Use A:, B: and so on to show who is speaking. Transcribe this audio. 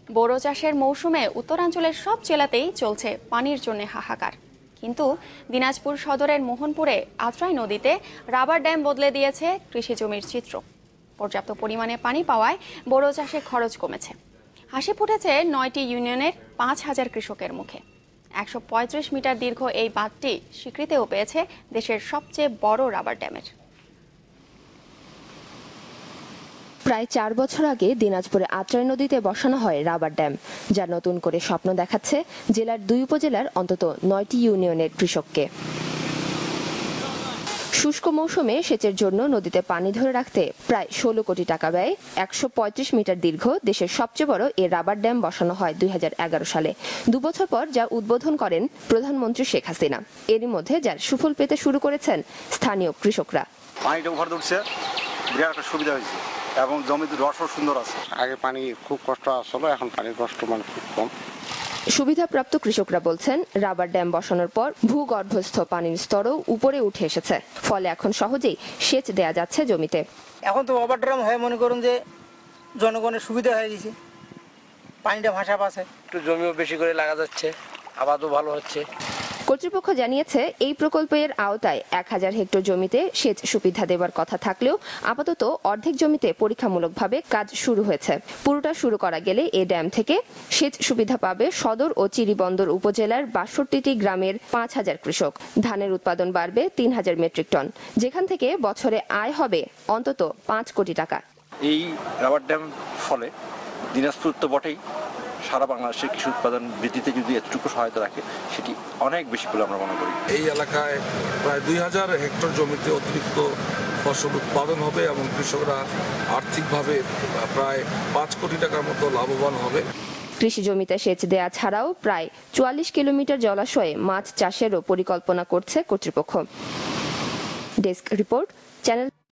A: বোরো চাষের মৌসুমে উত্তরাঞ্চলের সব জেলাতেই চলছে পানির জন্য হাহাকার। কিন্তু দিনাজপুর সদরের মোহনপুরে আত্রাই নদীতে রাবার ড্যাম বদলে দিয়েছে কৃষি জমির চিত্র। পর্যাপ্ত পরিমাণে পানি পাওয়ায় বোরো চাষে খরচ কমেছে। হাসি ফুটেছে ৯টি ইউনিয়নের ৫,০০০ কৃষকের মুখে। ১৩৫ মিটার দীর্ঘ এই বাঁধটি স্বীকৃতিও পেয়েছে দেশের সবচেয়ে বড় রাবার ড্যামের।
B: প্রায় ৪ বছর আগে দিনাজপুরে আত্রাই নদীতে বসানো হয় রাবার ড্যাম, যা নতুন করে স্বপ্ন দেখাচ্ছে জেলার ২ উপজেলার অন্তত ৯টি ইউনিয়নের কৃষককে। শুষ্ক মৌসুমে সেচের জন্য নদীতে পানি ধরে রাখতে প্রায় ১৬ কোটি টাকা ব্যয় ১৩৫ মিটার দীর্ঘ দেশের সবচেয়ে বড় এই রাবার ড্যাম বসানো হয় ২০১১ সালে। ২ বছর পর যা উদ্বোধন করেন প্রধানমন্ত্রী শেখ হাসিনা। এরই মধ্যে যার সুফল পেতে শুরু করেছেন স্থানীয় কৃষকরা।
C: পানিটা ওভার উঠছে, বিরাট একটা সুবিধা হয়েছে এবং জমিতে রসও সুন্দর আছে।
D: আগে পানি খুব কষ্ট আসলো, এখন পানির কষ্ট খুব কম।
B: সুবিধাপ্রাপ্ত কৃষকরা বলছেন, রাবার ড্যাম বসানোর পর ভূগর্ভস্থ পানির স্তরও উপরে উঠে এসেছে, ফলে এখন সহজেই সেচ দেয়া যাচ্ছে জমিতে।
E: এখন তো রাবার ড্যাম হয়ে মনে করুন যে জনগণের সুবিধা হয়ে গেছে, পানিটা ভাসা পাচ্ছে,
F: একটু জমিও বেশি করে লাগা যাচ্ছে, আবাদও ভালো হচ্ছে।
B: কর্তৃপক্ষ জানিয়েছে, এই প্রকল্পের আওতায় ১,০০০ হেক্টর জমিতে সেচ সুবিধা দেওয়ার কথা থাকলেও আপাতত অর্ধেক জমিতে পরীক্ষামূলকভাবে কাজ শুরু হয়েছে। পুরোটা শুরু করা গেলে এই ড্যাম থেকে সেচ সুবিধা পাবে সদর ও চিরিবন্দর উপজেলার ৬২টি গ্রামের ৫,০০০ কৃষক। ধানের উৎপাদন বাড়বে ৩,০০০ মেট্রিক টন, যেখান থেকে বছরে আয় হবে অন্তত ৫ কোটি টাকা।
G: এই রাবার ড্যাম ফলে দিনাজপুর তো বটেই, সারা বাংলাদেশের কৃষি উৎপাদন বৃদ্ধিতে যদি এতটুকু সহায়তা রাখে সেটি অনেক বেশি বলে আমরা মনে করি।
H: এই এলাকায় প্রায় ২,০০০ হেক্টর জমিতে অতিরিক্ত ফসল উৎপাদন হবে এবং কৃষকরা আর্থিকভাবে প্রায় ৫ কোটি টাকার মতো লাভবান হবে।
B: কৃষি জমিতে সেচ দেয়া ছাড়াও প্রায় ৪৪ কিলোমিটার জলাশয়ে মাছ চাষেরও পরিকল্পনা করছে কর্তৃপক্ষ। Desk report, channel.